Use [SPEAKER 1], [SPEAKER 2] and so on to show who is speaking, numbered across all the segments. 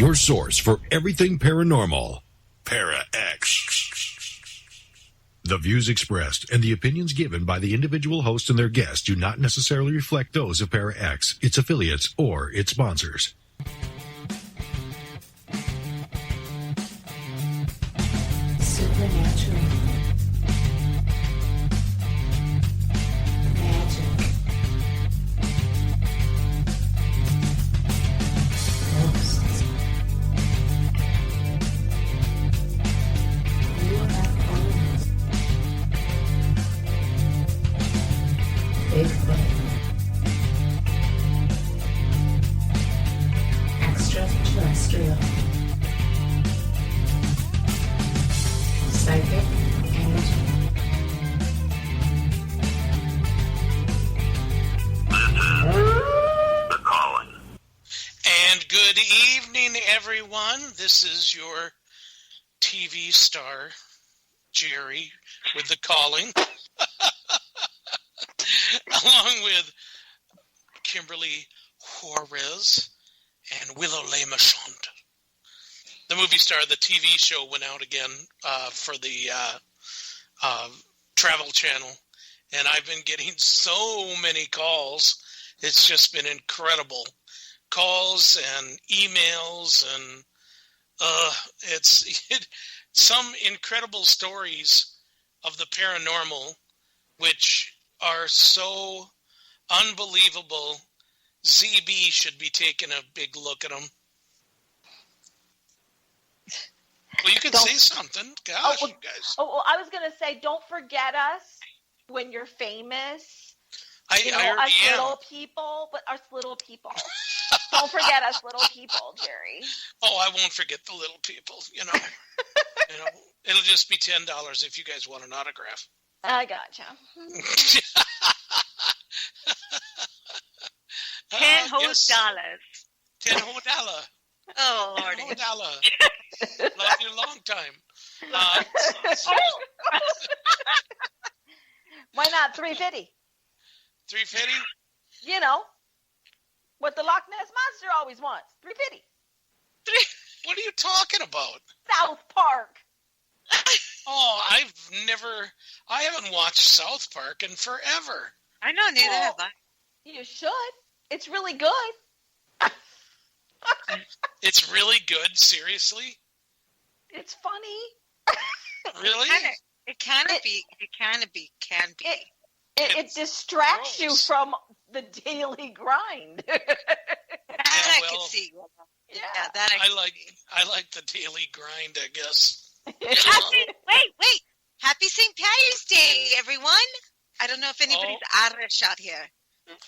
[SPEAKER 1] your source for everything paranormal. Para-X. The views expressed and the opinions given by the individual host and their guests do not necessarily reflect those of Para-X, its affiliates, or its sponsors.
[SPEAKER 2] Supernatural. Magic. Ghosts. UFOs. Bigfoot. Extraterrestrial. Psychic energy.
[SPEAKER 3] The Calling.
[SPEAKER 4] And good evening, everyone. This is your TV star, Jerry, with The Calling. Along with Kimberly Juarez and Willow LeMachant. The movie star. The TV show went out again for the Travel Channel, and I've been getting so many calls. It's just been incredible. Calls and emails, and some incredible stories of the paranormal, which are so unbelievable. ZB should be taking a big look at them. Well, you can say something. Gosh, you guys.
[SPEAKER 5] I was going to say, don't forget us when you're famous.
[SPEAKER 4] I already
[SPEAKER 5] us
[SPEAKER 4] am.
[SPEAKER 5] little people, but us little people. Don't forget us little people, Jerry.
[SPEAKER 4] Oh, I won't forget the little people, you know. It'll just be $10 if you guys want an autograph.
[SPEAKER 5] I gotcha.
[SPEAKER 6] 10 whole
[SPEAKER 4] yes.
[SPEAKER 6] dollars.
[SPEAKER 4] $10 whole dollar.
[SPEAKER 6] Oh, Lord.
[SPEAKER 4] $10 dollar. Love you long time.
[SPEAKER 5] Why not $3.50?
[SPEAKER 4] $3.50?
[SPEAKER 5] You know, what the Loch Ness Monster always wants. $3.50.
[SPEAKER 4] What are you talking about?
[SPEAKER 5] South Park.
[SPEAKER 4] Oh, I haven't watched South Park in forever.
[SPEAKER 6] I know, neither have I.
[SPEAKER 5] You should. It's really good.
[SPEAKER 4] It's really good, seriously?
[SPEAKER 5] It's funny.
[SPEAKER 4] Really?
[SPEAKER 6] It can be.
[SPEAKER 5] It distracts you
[SPEAKER 4] gross.
[SPEAKER 5] from the daily grind.
[SPEAKER 6] I can see.
[SPEAKER 5] Yeah.
[SPEAKER 6] That
[SPEAKER 4] I like the daily grind, I guess.
[SPEAKER 6] Wait. Happy St. Patty's Day, everyone. I don't know if anybody's Irish out here.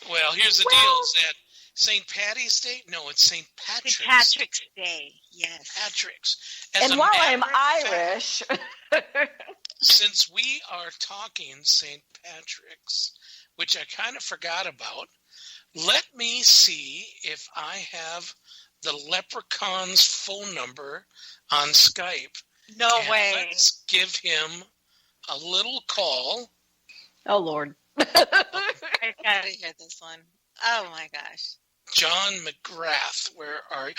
[SPEAKER 4] Well, here's the deal. Is that St. Patty's Day? No, it's St. Patrick's.
[SPEAKER 6] St. Patrick's Day, yes.
[SPEAKER 4] Patrick's.
[SPEAKER 5] And while I'm Irish...
[SPEAKER 4] Since we are talking St. Patrick's, which I kind of forgot about, let me see if I have the Leprechaun's phone number on Skype.
[SPEAKER 6] No way.
[SPEAKER 4] Let's give him a little call.
[SPEAKER 5] Oh, Lord.
[SPEAKER 6] I gotta hear this one. Oh, my gosh.
[SPEAKER 4] John McGrath, where are you?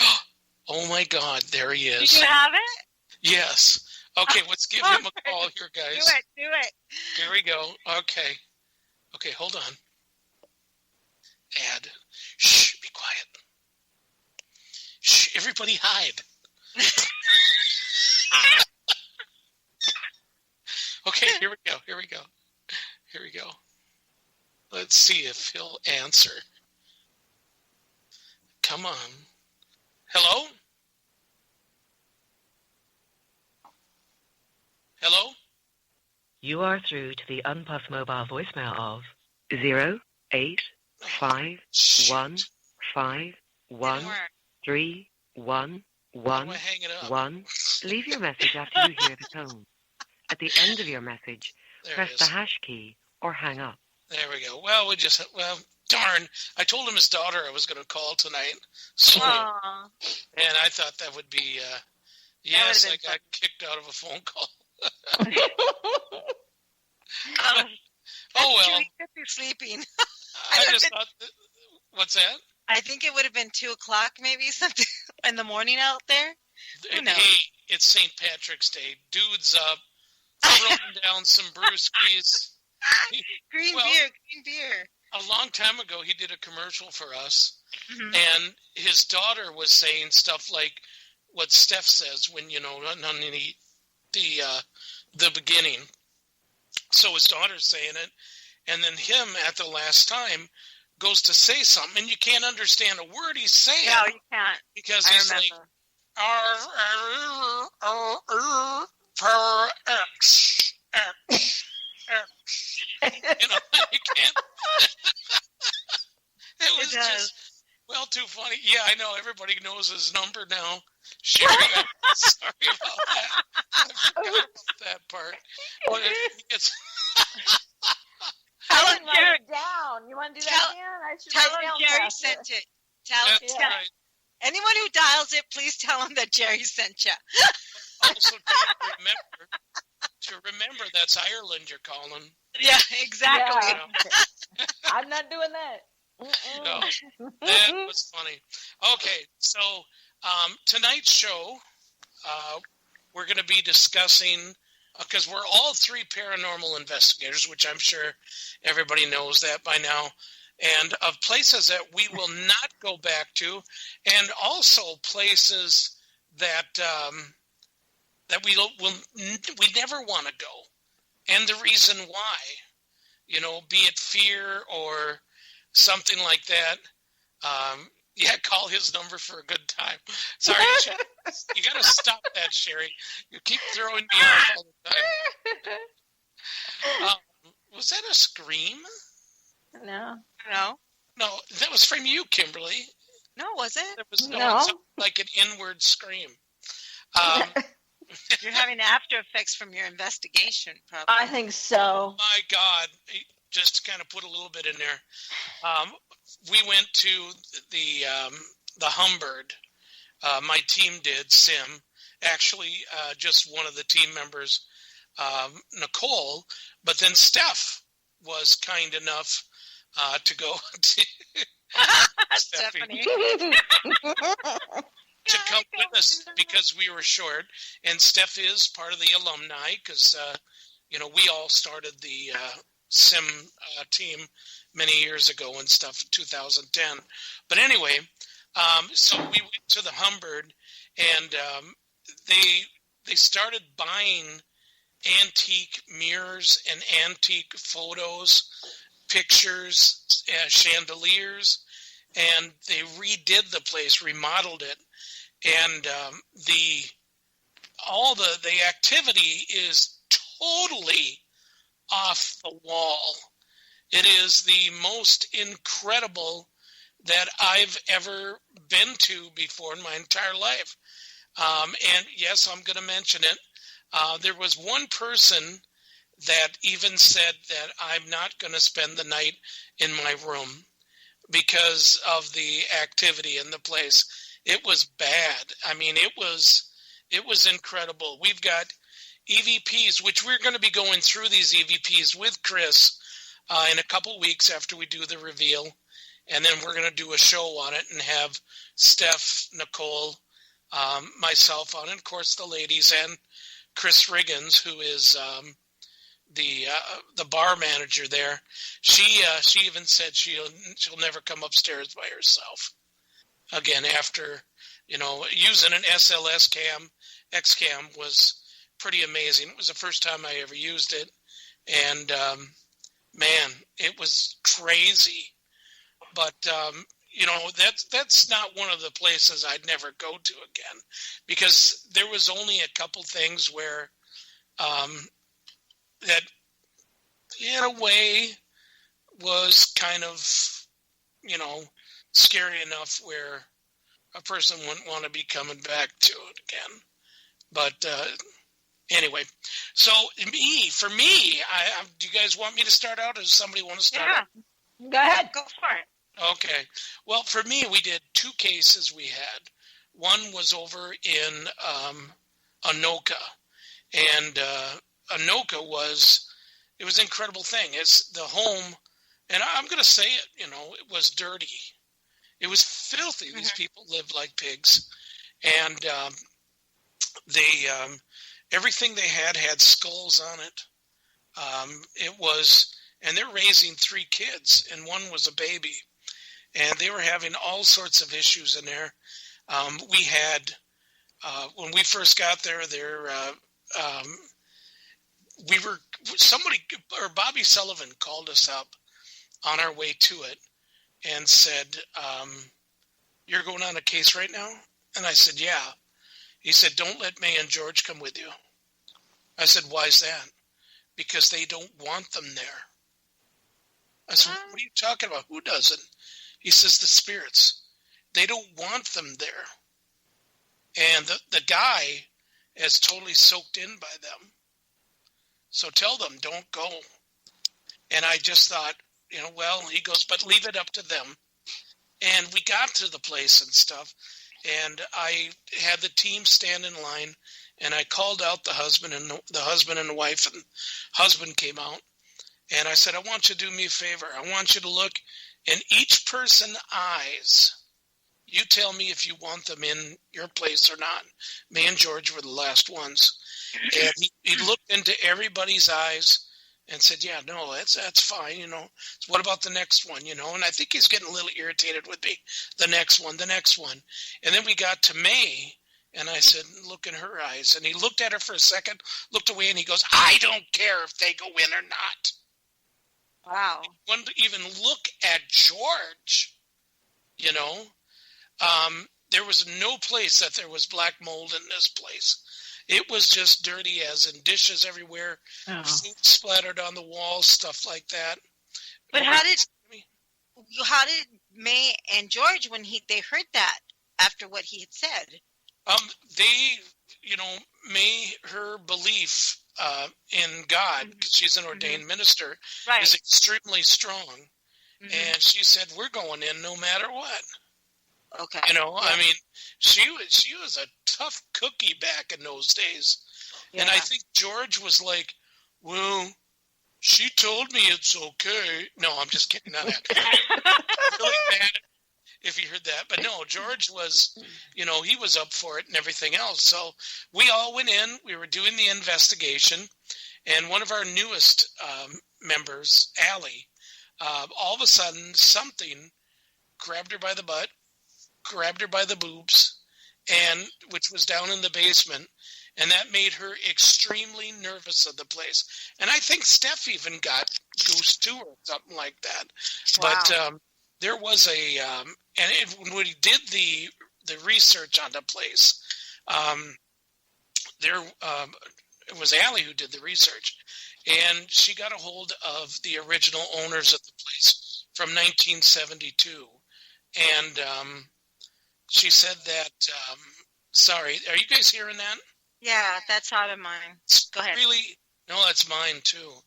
[SPEAKER 4] Oh, my God, there he is.
[SPEAKER 6] Did you have it?
[SPEAKER 4] Yes. Okay, let's give him a call here, guys.
[SPEAKER 6] Do it.
[SPEAKER 4] Here we go. Okay, hold on. Add. Shh, be quiet. Shh, everybody hide. Okay, here we go. Let's see if he'll answer. Come on. Hello? Hello?
[SPEAKER 7] You are through to the Unpuff mobile voicemail of 08551311311. Leave your message after you hear the tone. At the end of your message, press the hash key or hang up.
[SPEAKER 4] There we go. Well, darn. I told him his daughter I was going to call tonight. So, and I thought that would be, yes, I got kicked out of a phone call.
[SPEAKER 6] Oh, well.
[SPEAKER 4] True.
[SPEAKER 6] You're sleeping.
[SPEAKER 4] I just thought, what's that?
[SPEAKER 6] I think it would have been 2:00, maybe something in the morning out there. Who knows?
[SPEAKER 4] Hey, it's St. Patrick's Day. Dude's up, throwing down some brewskis.
[SPEAKER 6] Green beer.
[SPEAKER 4] A long time ago, he did a commercial for us,
[SPEAKER 6] Mhm.
[SPEAKER 4] and his daughter was saying stuff like what Steph says when, on the beginning. So his daughter's saying it, and then him at the last time goes to say something, and you can't understand a word he's saying.
[SPEAKER 6] No, you can't.
[SPEAKER 4] Because
[SPEAKER 6] I
[SPEAKER 4] he's
[SPEAKER 6] remember.
[SPEAKER 4] like, per X. You can't. It was just, too funny. Yeah, I know. Everybody knows his number now. Sherry, I'm sorry about that. I forgot about that part. But it's...
[SPEAKER 5] I didn't write it down. You want to do that again? I should
[SPEAKER 6] Tell
[SPEAKER 5] write
[SPEAKER 6] him
[SPEAKER 5] down
[SPEAKER 6] Jerry
[SPEAKER 5] faster.
[SPEAKER 6] sent it.
[SPEAKER 4] That's
[SPEAKER 6] Tell
[SPEAKER 4] right.
[SPEAKER 6] anyone who dials it, please tell him that Jerry sent you.
[SPEAKER 4] Also, to remember that's Ireland you're calling.
[SPEAKER 6] Yeah, exactly.
[SPEAKER 5] Yeah. I'm not doing that.
[SPEAKER 4] No, that was funny. Okay, so tonight's show, we're going to be discussing, because we're all three paranormal investigators, which I'm sure everybody knows that by now, and of places that we will not go back to, and also places that that we never want to go, and the reason why, be it fear or something like that. Call his number for a good time. Sorry, Sherry. You got to stop that, Sherry. You keep throwing me off all the time. Was that a scream?
[SPEAKER 5] No.
[SPEAKER 6] No,
[SPEAKER 4] that was from you, Kimberly.
[SPEAKER 6] no, was it?
[SPEAKER 4] It was
[SPEAKER 5] No.
[SPEAKER 4] it sounded like an inward scream.
[SPEAKER 6] You're having after effects from your investigation, probably.
[SPEAKER 5] I think so.
[SPEAKER 4] My God, just to kind of put a little bit in there. We went to the Humbird. My team did, Sim. Actually, just one of the team members, Nicole. But then Steph was kind enough to go to
[SPEAKER 6] Stephanie.
[SPEAKER 4] to come with us because we were short. And Steph is part of the alumni because, we all started the Sim team many years ago and stuff, 2010. But anyway, so we went to the Humbird, and they started buying antique mirrors and antique photos, pictures, chandeliers, and they redid the place, remodeled it, and the activity is totally off the wall. It is the most incredible that I've ever been to before in my entire life. And yes, I'm going to mention it. There was one person that even said that I'm not going to spend the night in my room because of the activity in the place. It was bad. I mean, it was incredible. We've got EVPs, which we're going to be going through these EVPs with Chris in a couple weeks after we do the reveal. And then we're going to do a show on it and have Steph, Nicole, myself on it, and of course the ladies, and Chris Riggins, who is the bar manager there. She even said she'll never come upstairs by herself again after, using an SLS cam. X-cam was pretty amazing. It was the first time I ever used it, and man, it was crazy. But that's not one of the places I'd never go to again, because there was only a couple things where that in a way was kind of scary enough where a person wouldn't want to be coming back to it again. But anyway, so for me, do you guys want me to start out, or does somebody want to start out?
[SPEAKER 5] Go ahead.
[SPEAKER 6] Go for it.
[SPEAKER 4] Okay. Well, for me, we did two cases we had. One was over in Anoka. And Anoka was an incredible thing. It's the home, and I'm going to say it, it was dirty. It was filthy. These people lived like pigs. And they everything they had skulls on it. And they're raising 3 kids, and one was a baby. And they were having all sorts of issues in there. We had, when we first got there, Bobby Sullivan called us up on our way to it and said, you're going on a case right now? And I said, yeah. He said, don't let May and George come with you. I said, why is that? Because they don't want them there. I said, what are you talking about? Who doesn't? He says, the spirits. They don't want them there. And the guy is totally soaked in by them. So tell them, don't go. And I just thought, well, he goes, but leave it up to them. And we got to the place and stuff. And I had the team stand in line. And I called out the husband and the wife. And husband came out. And I said, I want you to do me a favor. I want you to look in each person's eyes. You tell me if you want them in your place or not. May and George were the last ones. And he looked into everybody's eyes and said, yeah, no, that's fine, So what about the next one, And I think he's getting a little irritated with me. The next one. And then we got to May, and I said, look in her eyes. And he looked at her for a second, looked away, and he goes, I don't care if they go in or not.
[SPEAKER 6] Wow.
[SPEAKER 4] He wouldn't even look at George, There was no place that there was black mold in this place. It was just dirty as in dishes everywhere, food splattered on the walls, stuff like that.
[SPEAKER 6] But how did May and George, when they heard that after what he had said?
[SPEAKER 4] May, her belief in God, because she's an ordained minister, is extremely strong. And she said, we're going in no matter what.
[SPEAKER 6] Okay.
[SPEAKER 4] I mean, she was a tough cookie back in those days. Yeah. And I think George was like, well, she told me it's okay. No, I'm just kidding. Not that. Really bad if you heard that. But no, George was, he was up for it and everything else. So we all went in. We were doing the investigation. And one of our newest members, Allie, all of a sudden something grabbed her by the butt, grabbed her by the boobs, and which was down in the basement, and that made her extremely nervous of the place. And I think Steph even got goose too, or something like that. Wow. But there was when we did the research on the place, it was Allie who did the research, and she got a hold of the original owners of the place from 1972, and she said that, sorry, are you guys hearing that?
[SPEAKER 6] Yeah, that's out of mine. Go ahead.
[SPEAKER 4] Really? No, that's mine too.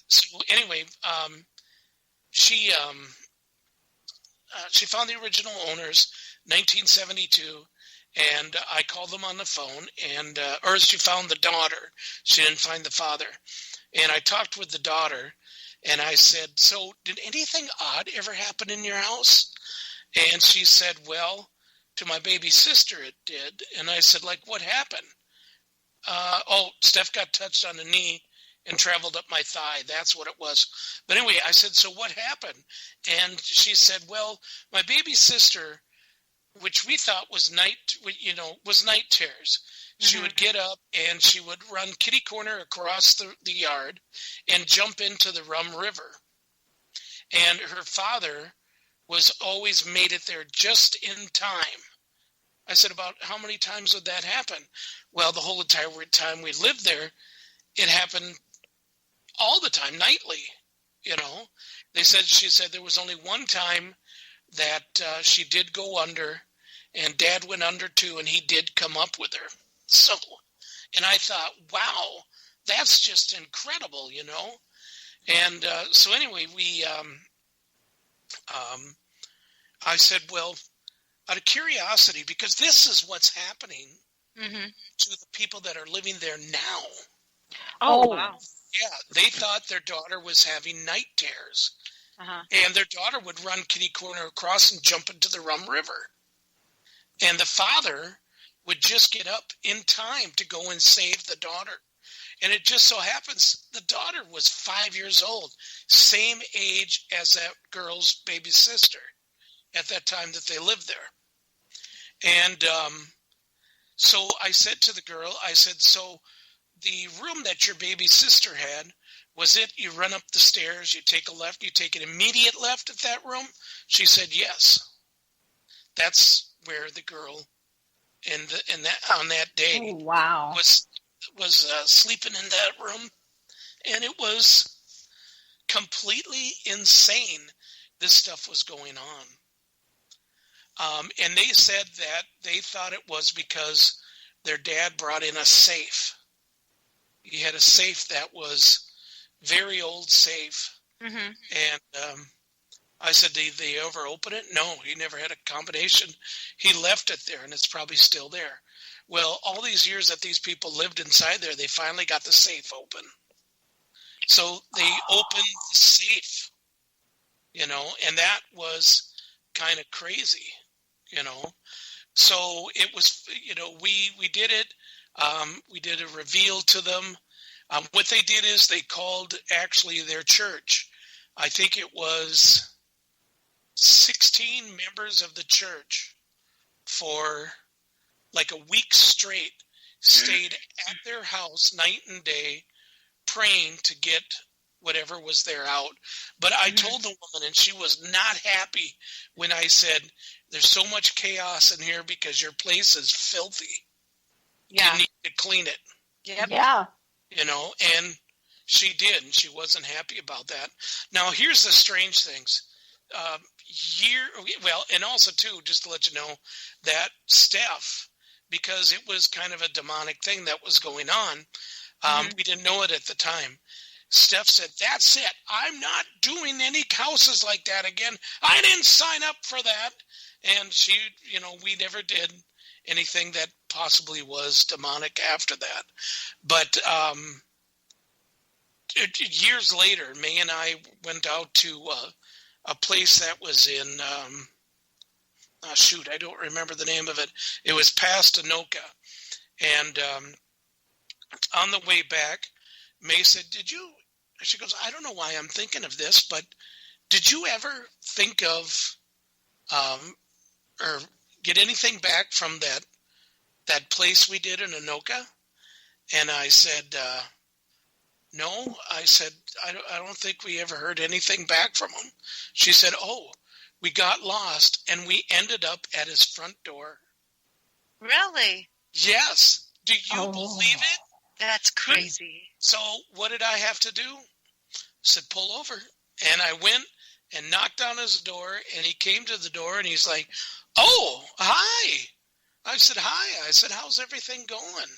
[SPEAKER 4] So anyway, she found the original owners, 1972, and I called them on the phone, or she found the daughter. She didn't find the father. And I talked with the daughter, and I said, so did anything odd ever happen in your house? And she said, well, to my baby sister it did. And I said, like, what happened? Steph got touched on the knee and traveled up my thigh. That's what it was. But anyway, I said, so what happened? And she said, well, my baby sister, which we thought was night terrors. She would get up and she would run kitty corner across the yard and jump into the Rum River. And her father was always made it there just in time. I said, about how many times would that happen? Well, the whole entire time we lived there, it happened all the time, nightly, She said there was only one time that she did go under, and Dad went under too, and he did come up with her. So, and I thought, wow, that's just incredible, And so anyway, we, I said, well, out of curiosity, because this is what's happening to the people that are living there now.
[SPEAKER 6] Oh, wow.
[SPEAKER 4] Yeah, they thought their daughter was having night terrors. And their daughter would run kitty corner across and jump into the Rum River. And the father would just get up in time to go and save the daughter. And it just so happens the daughter was 5 years old, same age as that girl's baby sister at that time that they lived there. And so I said to the girl, I said, so the room that your baby sister had, was it you run up the stairs, you take a left, you take an immediate left at that room? She said, yes. That's where the girl on that day was sleeping in that room. And it was completely insane. This stuff was going on. And they said that they thought it was because their dad brought in a safe. He had a safe that was very old safe. Mm-hmm. And I said, did they ever open it? No, he never had a combination. He left it there, and it's probably still there. Well, all these years that these people lived inside there, they finally got the safe open. So they opened the safe, and that was kind of crazy, So it was, we did it. We did a reveal to them. What they did is they called actually their church. I think it was 16 members of the church for like a week straight stayed at their house night and day praying to get whatever was there out. But I told the woman, and she was not happy when I said, there's so much chaos in here because your place is filthy.
[SPEAKER 6] Yeah.
[SPEAKER 4] You need to clean it.
[SPEAKER 6] Yep.
[SPEAKER 5] Yeah.
[SPEAKER 4] And she did, and she wasn't happy about that. Now, here's the strange things. And also, too, just to let you know, that Steph, because it was kind of a demonic thing that was going on, we didn't know it at the time. Steph said, that's it. I'm not doing any houses like that again. I didn't sign up for that. And she, we never did anything that possibly was demonic after that. But years later, May and I went out to a place that was in, I don't remember the name of it. It was past Anoka. And on the way back, May said, she goes, I don't know why I'm thinking of this, but did you ever think of or get anything back from that place we did in Anoka? And I said, no. I said, I don't think we ever heard anything back from him. She said, we got lost and we ended up at his front door.
[SPEAKER 6] Really?
[SPEAKER 4] Yes. Do you believe it?
[SPEAKER 6] That's crazy.
[SPEAKER 4] So what did I have to do? I said, pull over. And I went and knocked on his door, and he came to the door, and he's like, oh, hi. I said, hi. I said, how's everything going?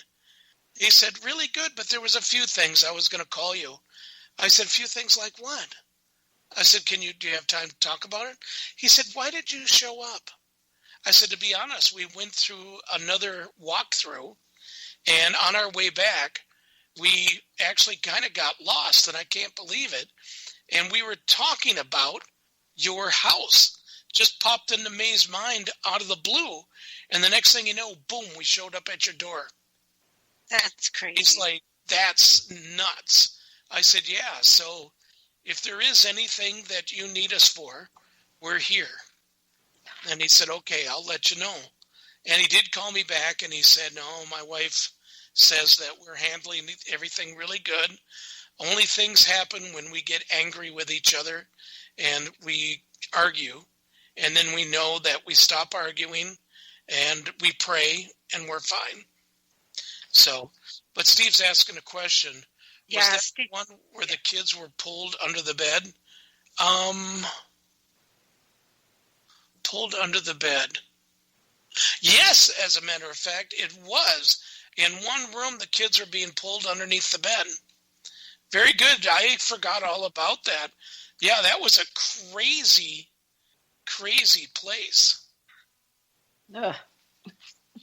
[SPEAKER 4] He said, really good, but there was a few things I was going to call you. I said, few things like what? I said, do you have time to talk about it? He said, why did you show up? I said, to be honest, we went through another walkthrough, and on our way back, we actually kind of got lost, and I can't believe it. And we were talking about your house. Just popped into May's mind out of the blue. And the next thing you know, boom, we showed up at your door.
[SPEAKER 6] That's crazy.
[SPEAKER 4] He's like, that's nuts. I said, yeah, so if there is anything that you need us for, we're here. And he said, okay, I'll let you know. And he did call me back, and he said, no, my wife says that we're handling everything really good. Only things happen when we get angry with each other and we argue. And then we know that we stop arguing and we pray and we're fine. So, but Steve's asking a question. Was that Steve, one where the kids were pulled under the bed? Pulled under the bed. Yes, as a matter of fact, it was. In one room, the kids were being pulled underneath the bed. Very good. I forgot all about that. Yeah, that was a crazy, crazy place.
[SPEAKER 5] Ugh.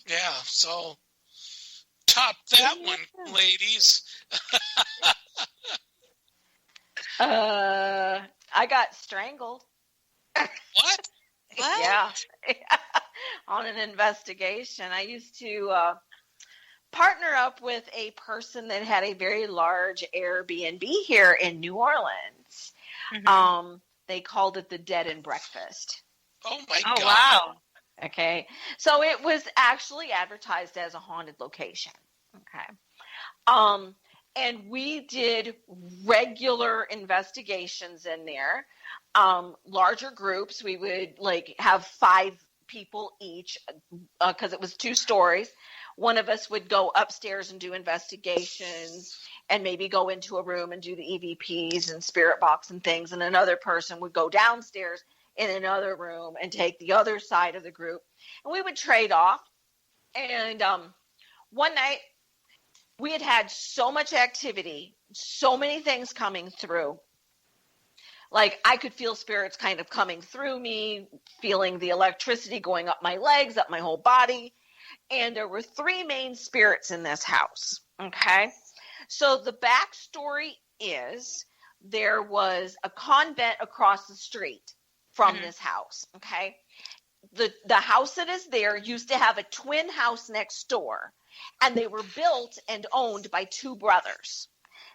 [SPEAKER 4] Yeah, so top that one, ladies.
[SPEAKER 5] I got strangled.
[SPEAKER 4] What?
[SPEAKER 6] What?
[SPEAKER 5] Yeah. On an investigation. I used to partner up with a person that had a very large Airbnb here in New Orleans. They called it the Dead and Breakfast.
[SPEAKER 4] Oh my
[SPEAKER 6] Oh,
[SPEAKER 4] God.
[SPEAKER 6] wow.
[SPEAKER 5] Okay. So it was actually advertised as a haunted location. Okay. And we did regular investigations in there. Larger groups. We would like have 5 people each because it was 2 stories. One of us would go upstairs and do investigations and maybe go into a room and do the EVPs and spirit box and things. And another person would go downstairs in another room and take the other side of the group. And we would trade off. And one night we had so much activity, so many things coming through. Like I could feel spirits kind of coming through me, feeling the electricity going up my legs, up my whole body. And there were 3 main spirits in this house. Okay. So the backstory is there was a convent across the street from this house. Okay. The house that is there used to have a twin house next door, and they were built and owned by 2 brothers.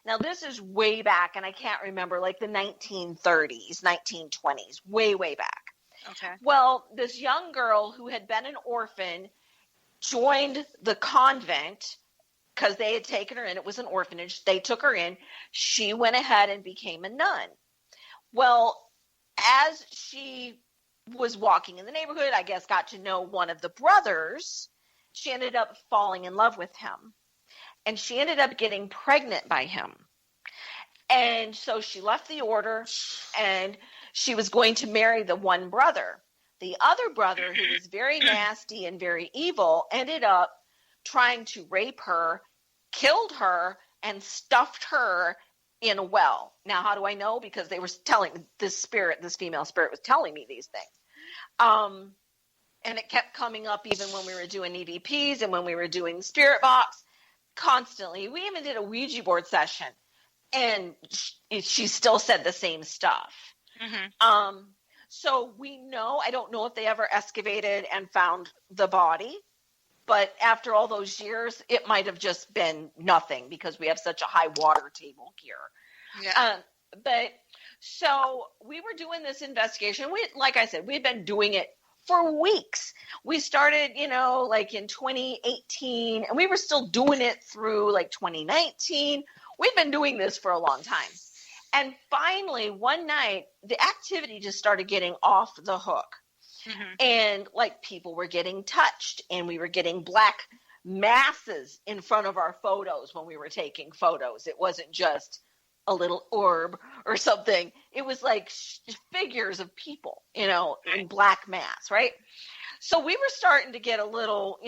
[SPEAKER 5] Now, this is way back, and I can't remember, like the 1930s, 1920s, way, way back.
[SPEAKER 6] Okay.
[SPEAKER 5] Well, this young girl who had been an orphan joined the convent because they had taken her in. It was an orphanage. They took her in. She went ahead and became a nun. Well, as she was walking in the neighborhood, I guess got to know one of the brothers, she ended up falling in love with him. And she ended up getting pregnant by him. And so she left the order and she was going to marry the one brother. The other brother, who was very nasty and very evil, ended up trying to rape her, killed her, and stuffed her in a well. Now, how do I know? Because they were telling this female spirit was telling me these things. And it kept coming up even when we were doing EVPs and when we were doing spirit box. Constantly. We even did a Ouija board session, and she still said the same stuff. So we know, I don't know if they ever excavated and found the body, but after all those years, it might have just been nothing because we have such a high water table here.
[SPEAKER 6] Yeah.
[SPEAKER 5] But so we were doing this investigation. Like I said, we'd been doing it for weeks. We started, like in 2018, and we were still doing it through like 2019. We've been doing this for a long time. And finally, one night, the activity just started getting off the hook. And like people were getting touched, and we were getting black masses in front of our photos when we were taking photos. It wasn't just a little orb or something. It was like figures of people, in black mass, right? So we were starting to get a little,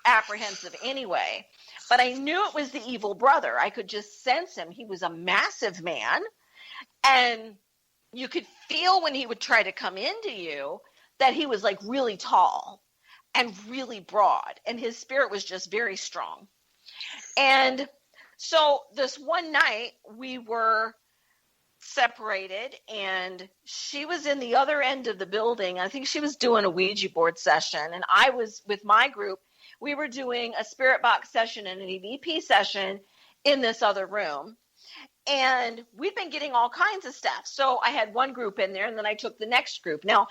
[SPEAKER 5] apprehensive anyway, but I knew it was the evil brother. I could just sense him. He was a massive man, and you could feel when he would try to come into you that he was like really tall and really broad, and his spirit was just very strong. And so this one night we were separated, and she was in the other end of the building. I think she was doing a Ouija board session, and I was with my group. We were doing a spirit box session and an EVP session in this other room, and we'd been getting all kinds of stuff. So I had one group in there, and then I took the next group. Now,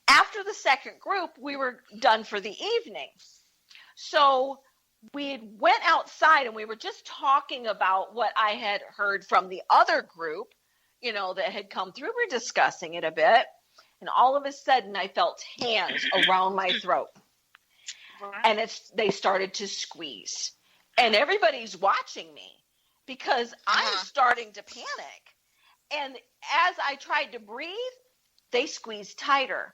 [SPEAKER 5] after the second group, we were done for the evening. So we went outside, and we were just talking about what I had heard from the other group, that had come through. We were discussing it a bit, and all of a sudden I felt hands around my throat. And they started to squeeze. And everybody's watching me because I'm starting to panic. And as I tried to breathe, they squeezed tighter.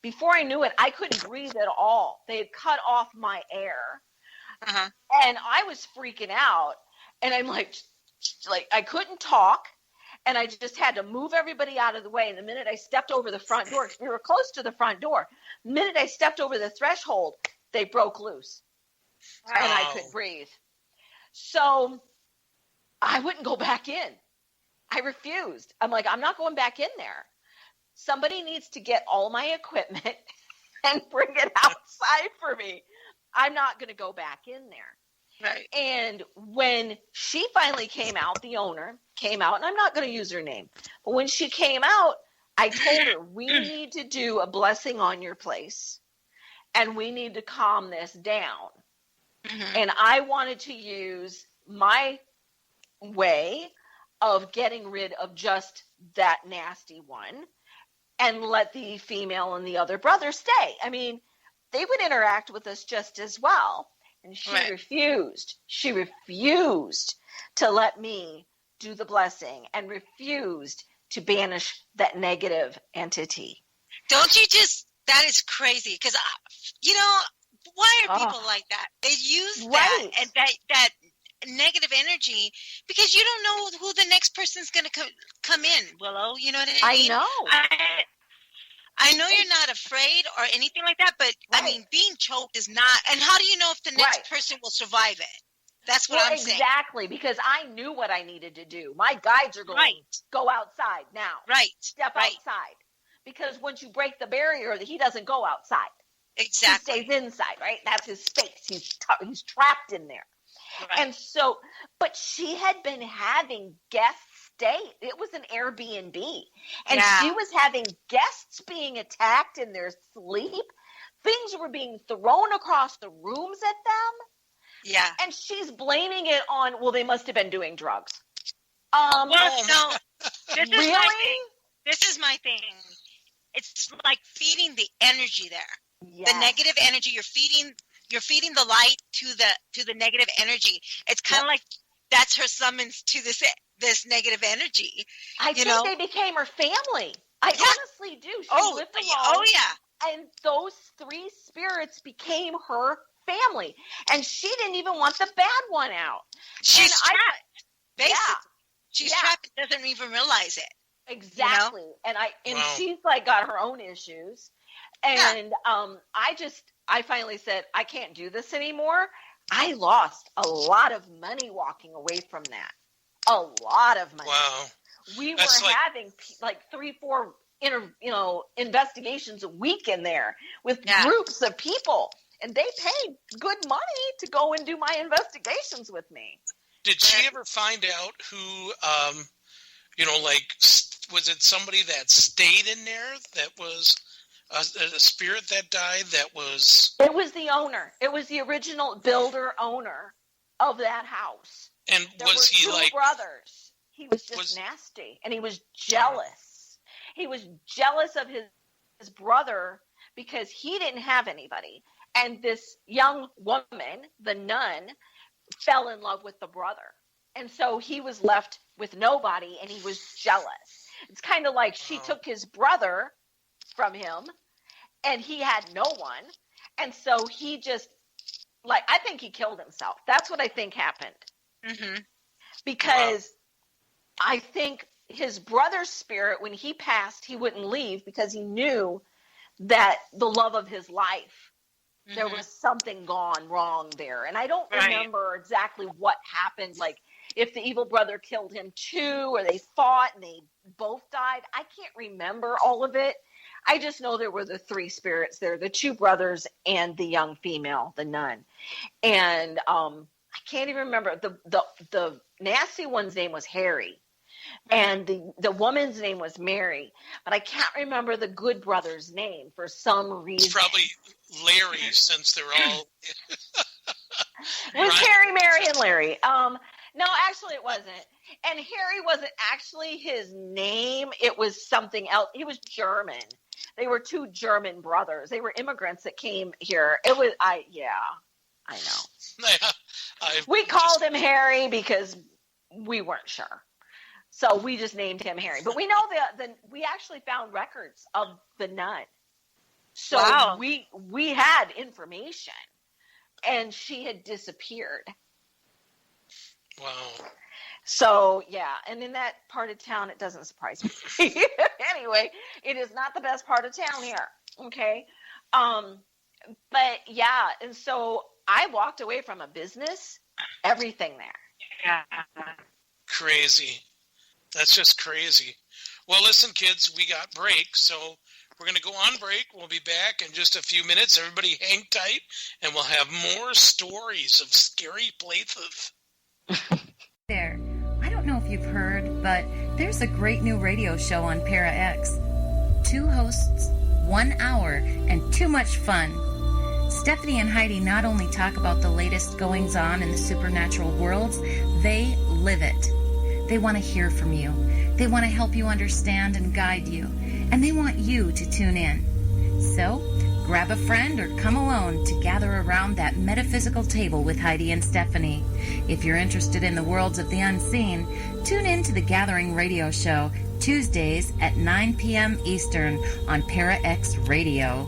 [SPEAKER 5] Before I knew it, I couldn't breathe at all. They had cut off my air. And I was freaking out. And I'm like I couldn't talk. And I just had to move everybody out of the way. And the minute I stepped over the front door, we were close to the front door. The minute I stepped over the threshold, they broke loose. Wow. And I couldn't breathe. So I wouldn't go back in. I refused. I'm like, I'm not going back in there. Somebody needs to get all my equipment and bring it outside for me. I'm not going to go back in there.
[SPEAKER 6] Right.
[SPEAKER 5] And when she finally came out, the owner came out, and I'm not going to use her name, but when she came out, I told her, we need to do a blessing on your place, and we need to calm this down.
[SPEAKER 6] Mm-hmm.
[SPEAKER 5] And I wanted to use my way of getting rid of just that nasty one and let the female and the other brother stay. I mean, they would interact with us just as well. And she
[SPEAKER 6] Right.
[SPEAKER 5] refused. She refused to let me do the blessing and refused to banish that negative entity.
[SPEAKER 6] Don't you just, that is crazy. Because, you know, why are people like that? They use that
[SPEAKER 5] Right.
[SPEAKER 6] and that negative energy because you don't know who the next person's going to come in, Willow. You know what I mean?
[SPEAKER 5] I know.
[SPEAKER 6] I know you're not afraid or anything like that, but I mean, being choked is not. And how do you know if the next person will survive it? That's what I'm saying.
[SPEAKER 5] Exactly, because I knew what I needed to do. My guides are going, go outside now.
[SPEAKER 6] Right.
[SPEAKER 5] Step outside. Because once you break the barrier, he doesn't go outside.
[SPEAKER 6] Exactly.
[SPEAKER 5] He stays inside, right? That's his space. He's trapped in there.
[SPEAKER 6] Right.
[SPEAKER 5] And so, but she had been having guests stay. It was an Airbnb. And she was having guests being attacked in their sleep. Things were being thrown across the rooms at them.
[SPEAKER 6] Yeah.
[SPEAKER 5] And she's blaming it on, well, they must have been doing drugs.
[SPEAKER 6] Well, no. This is
[SPEAKER 5] really?
[SPEAKER 6] my thing. This is my thing. It's like feeding the energy there.
[SPEAKER 5] Yes.
[SPEAKER 6] The negative energy. You're feeding the light to the negative energy. It's kind of like that's her summons to this negative energy.
[SPEAKER 5] I think they became her family. I honestly do. She lived alone.
[SPEAKER 6] Oh yeah.
[SPEAKER 5] And those three spirits became her family. And she didn't even want the bad one out.
[SPEAKER 6] She's trapped. Basically. She's trapped and doesn't even realize it.
[SPEAKER 5] Exactly. You know? And she's like got her own issues. And I finally said, I can't do this anymore. I lost a lot of money walking away from that. A lot of money.
[SPEAKER 4] Wow.
[SPEAKER 5] We were having like 3-4 investigations a week in there with groups of people, and they paid good money to go and do my investigations with me.
[SPEAKER 4] Did she ever find out who, was it somebody that stayed in there that was a spirit that died that was...
[SPEAKER 5] It was the owner. It was the original builder owner of that house.
[SPEAKER 4] And was he
[SPEAKER 5] two
[SPEAKER 4] like...
[SPEAKER 5] brothers. He was just nasty, and he was jealous. He was jealous of his brother because he didn't have anybody. And this young woman, the nun, fell in love with the brother. And so he was left with nobody, and he was jealous. It's kind of like she took his brother from him, and he had no one. And so he just, I think he killed himself. That's what I think happened.
[SPEAKER 6] Mm-hmm.
[SPEAKER 5] Because I think his brother's spirit, when he passed, he wouldn't leave because he knew that the love of his life, there was something gone wrong there. And I don't remember exactly what happened, like if the evil brother killed him too, or they fought and they both died. I can't remember all of it. I just know there were the three spirits there, the two brothers and the young female, the nun. And I can't even remember. The nasty one's name was Harry. And the woman's name was Mary. But I can't remember the good brother's name for some reason.
[SPEAKER 4] It's probably Larry, since they're all...
[SPEAKER 5] It was Harry, Mary, and Larry. No, actually it wasn't. And Harry wasn't actually his name. It was something else. He was German. They were two German brothers. They were immigrants that came here. It was, I know. We called him Harry because we weren't sure. So we just named him Harry. But we know we actually found records of the nun. So we had information. And she had disappeared.
[SPEAKER 4] Wow.
[SPEAKER 5] So, and in that part of town, it doesn't surprise me. Anyway, it is not the best part of town here, okay? But, and so I walked away from a business, everything there.
[SPEAKER 4] Crazy. That's just crazy. Well, listen, kids, we got break, so we're going to go on break. We'll be back in just a few minutes. Everybody hang tight, and we'll have more stories of scary places.
[SPEAKER 3] There. I don't know if you've heard, but there's a great new radio show on Para X. 2 hosts, 1 hour, and too much fun. Stephanie and Heidi not only talk about the latest goings-on in the supernatural worlds, they live it. They want to hear from you. They want to help you understand and guide you. And they want you to tune in. So, grab a friend or come alone to gather around that metaphysical table with Heidi and Stephanie. If you're interested in the worlds of the unseen, tune in to the Gathering Radio Show, Tuesdays at 9 p.m. Eastern on Para X Radio.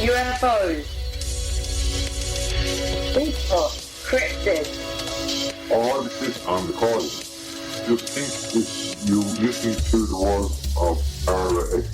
[SPEAKER 8] UFOs, Bigfoot, cryptids.
[SPEAKER 9] All of this on the call. Just think if you listen to the words of Para X.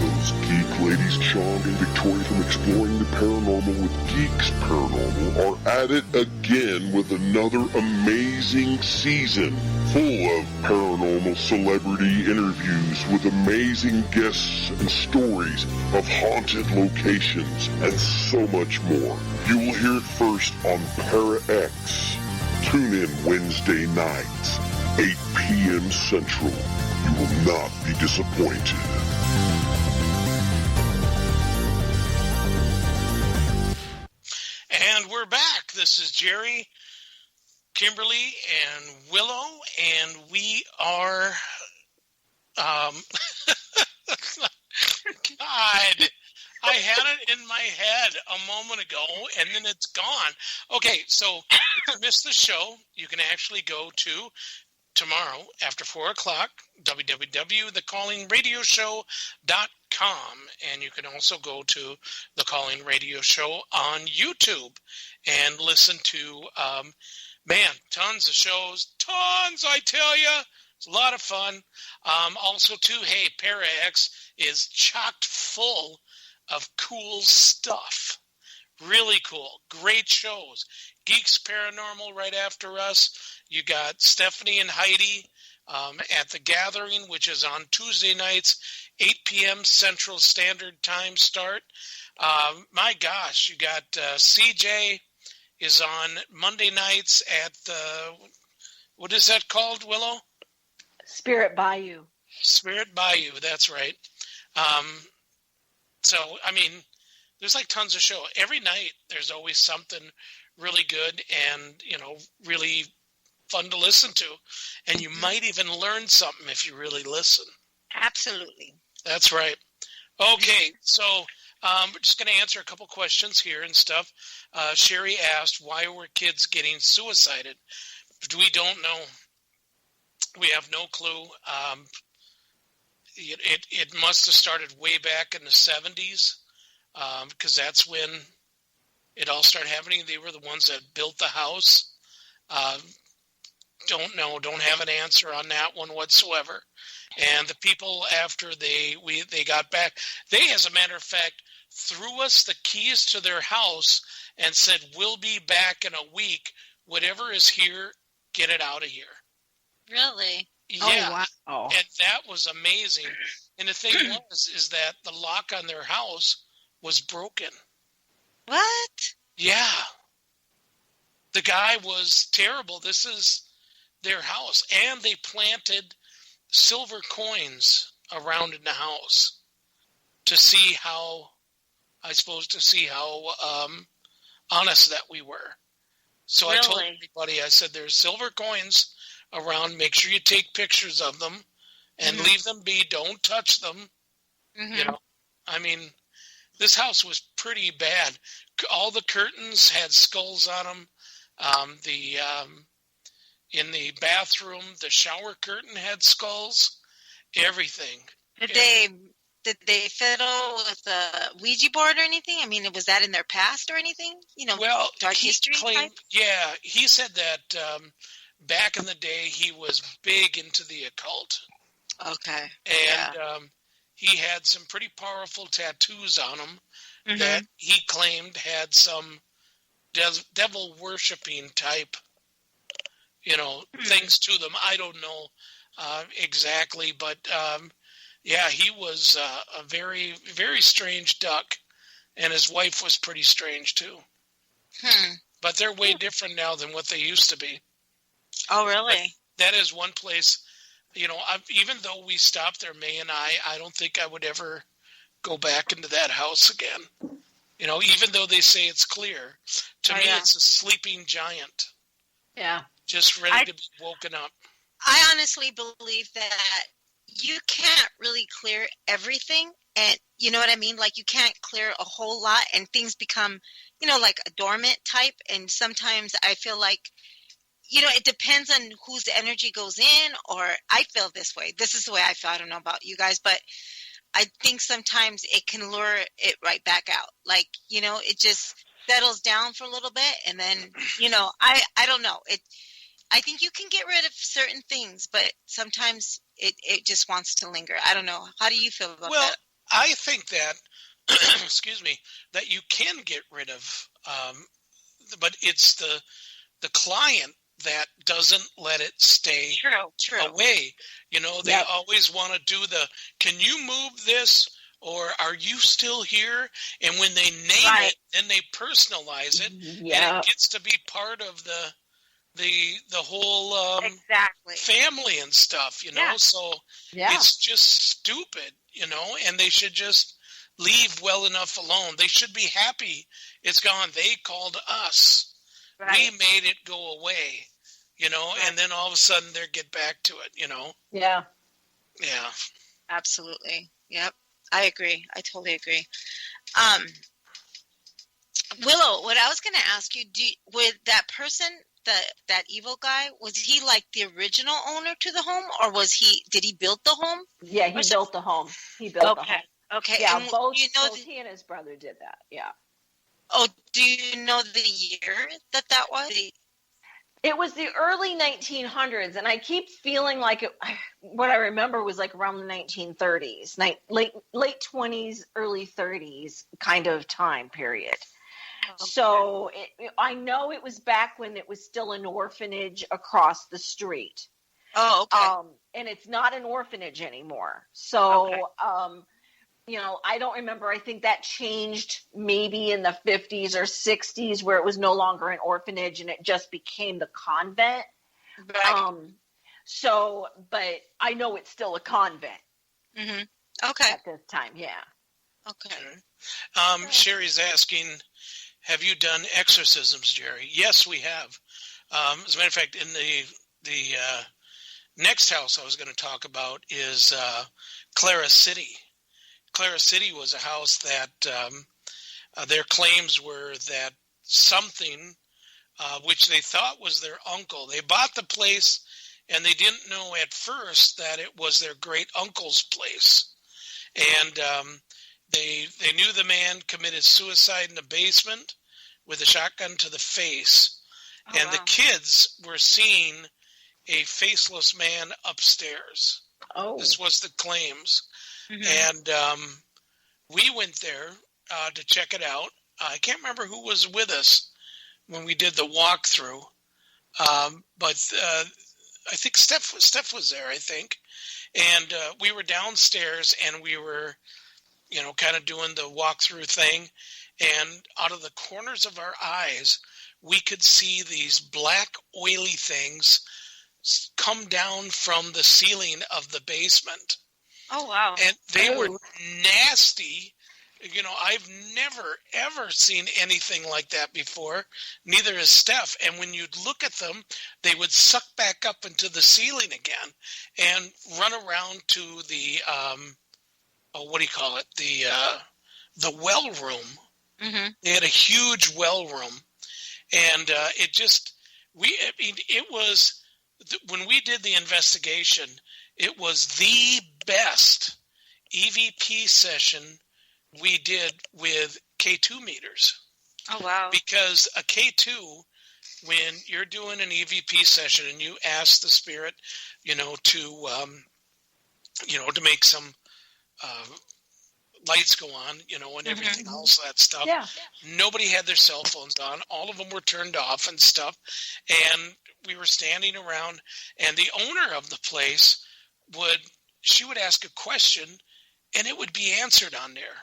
[SPEAKER 9] Those geek ladies, Sean and Victoria from Exploring the Paranormal with Geeks Paranormal, are at it again with another amazing season full of paranormal celebrity interviews with amazing guests and stories of haunted locations and so much more. You will hear it first on Para X. Tune in Wednesday nights, 8 p.m. Central. You will not be disappointed.
[SPEAKER 4] And we're back. This is Jerry, Kimberly, and Willow, and we are, God, I had it in my head a moment ago, and then it's gone. Okay, so if you missed the show, you can actually go to tomorrow after 4 o'clock, www.thecallingradioshow.com, and you can also go to The Calling Radio Show on YouTube and listen to, tons of shows, tons, I tell you. It's a lot of fun. Also, too, hey, Para X is chocked full of cool stuff. Really cool. Great shows. Geeks Paranormal right after us. You got Stephanie and Heidi at The Gathering, which is on Tuesday nights, 8 p.m. Central Standard Time start. My gosh, you got CJ is on Monday nights at the, what is that called, Willow?
[SPEAKER 5] Spirit Bayou.
[SPEAKER 4] Spirit Bayou, that's right. So, I mean, there's like tons of show. Every night there's always something really good and, really fun to listen to. And you might even learn something if you really listen.
[SPEAKER 6] Absolutely. That's
[SPEAKER 4] right. Okay, so we're just going to answer a couple questions here and stuff. Sherry asked, why were kids getting suicided? We don't know. We have no clue. It must have started way back in the 70s because that's when it all started happening. They were the ones that built the house. Don't know. Don't have an answer on that one whatsoever. And the people after they got back, they, as a matter of fact, threw us the keys to their house and said, we'll be back in a week. Whatever is here, get it out of here.
[SPEAKER 6] Really?
[SPEAKER 4] Yeah. Oh, wow. And that was amazing. And the thing is that the lock on their house was broken.
[SPEAKER 6] What?
[SPEAKER 4] Yeah. The guy was terrible. This is their house. And they planted silver coins around in the house to see how honest that we were. So really? I told everybody, I said, there's silver coins around. Make sure you take pictures of them and leave them be. Don't touch them. Mm-hmm. I mean, this house was pretty bad. All the curtains had skulls on them. In the bathroom, the shower curtain had skulls. Everything.
[SPEAKER 6] Did they fiddle with the Ouija board or anything? I mean, was that in their past or anything?
[SPEAKER 4] Well,
[SPEAKER 6] dark history type?
[SPEAKER 4] Yeah, he said that back in the day he was big into the occult.
[SPEAKER 6] Okay.
[SPEAKER 4] And he had some pretty powerful tattoos on him that he claimed had some devil worshipping type, things to them. I don't know exactly, but he was a very, very strange duck, and his wife was pretty strange too. But they're way different now than what they used to be.
[SPEAKER 6] Oh, really?
[SPEAKER 4] But that is one place, even though we stopped there, May and I don't think I would ever go back into that house again. Even though they say it's clear, to me it's a sleeping giant.
[SPEAKER 5] Yeah.
[SPEAKER 4] Just ready to be woken up.
[SPEAKER 6] I honestly believe that you can't really clear everything, and you know what I mean? Like, you can't clear a whole lot, and things become, like a dormant type, and sometimes I feel like, it depends on whose energy goes in, or I feel this way. This is the way I feel. I don't know about you guys, but I think sometimes it can lure it right back out. Like, it just settles down for a little bit, and then, I don't know. I think you can get rid of certain things, but sometimes it just wants to linger. I don't know. How do you feel about that?
[SPEAKER 4] Well, I think that, excuse me, that you can get rid of, but it's the client that doesn't let it stay away. They always want to do can you move this, or are you still here? And when they name it, then they personalize it, and it gets to be part of the whole family and stuff, so it's just stupid, and they should just leave well enough alone. They should be happy it's gone. They called us. We made it go away, and then all of a sudden they get back to it,
[SPEAKER 5] Yeah.
[SPEAKER 4] Yeah.
[SPEAKER 6] Absolutely. Yep. I agree. I totally agree. Willow, what I was going to ask you, with that person, that evil guy, was he like the original owner to the home, or did he build the home?
[SPEAKER 5] Yeah, he built the home. He built the home.
[SPEAKER 6] Okay.
[SPEAKER 5] Yeah,
[SPEAKER 6] and
[SPEAKER 5] both he and his brother did that. Yeah.
[SPEAKER 6] Oh, do you know the year that was?
[SPEAKER 5] It was the early 1900s, and I keep feeling like what I remember was like around the 1930s, late 20s, early 30s kind of time period. Okay. So I know it was back when it was still an orphanage across the street.
[SPEAKER 6] Oh, okay.
[SPEAKER 5] And it's not an orphanage anymore. So, I don't remember. I think that changed maybe in the 50s or 60s, where it was no longer an orphanage and it just became the convent.
[SPEAKER 6] Right.
[SPEAKER 5] But I know it's still a convent.
[SPEAKER 6] Mm-hmm. Okay.
[SPEAKER 5] At this time, yeah.
[SPEAKER 6] Okay.
[SPEAKER 4] Sherry's asking, have you done exorcisms, Jerry? Yes, we have. As a matter of fact, in the next house I was going to talk about is Clara City. Clara City was a house that their claims were that something, which they thought was their uncle. They bought the place, and they didn't know at first that it was their great uncle's place. And they knew the man committed suicide in the basement with a shotgun to the face. Oh, and the kids were seeing a faceless man upstairs.
[SPEAKER 5] Oh.
[SPEAKER 4] This was the claims. Mm-hmm. And we went there to check it out. I can't remember who was with us when we did the walkthrough. But I think Steph was there, I think. And we were downstairs, and we were, kind of doing the walkthrough thing. And out of the corners of our eyes, we could see these black, oily things come down from the ceiling of the basement.
[SPEAKER 6] Oh, wow.
[SPEAKER 4] And they were nasty. I've never, ever seen anything like that before. Neither has Steph. And when you'd look at them, they would suck back up into the ceiling again and run around to the, what do you call it? The well room. Mm-hmm. They had a huge well room. And it was, when we did the investigation, it was the best EVP session we did with K2 meters.
[SPEAKER 6] Oh, wow.
[SPEAKER 4] Because a K2, when you're doing an EVP session and you ask the spirit, to make some lights go on, and everything else, that stuff.
[SPEAKER 5] Yeah.
[SPEAKER 4] Nobody had their cell phones on. All of them were turned off and stuff. And we were standing around, and the owner of the place she would ask a question, and it would be answered on there.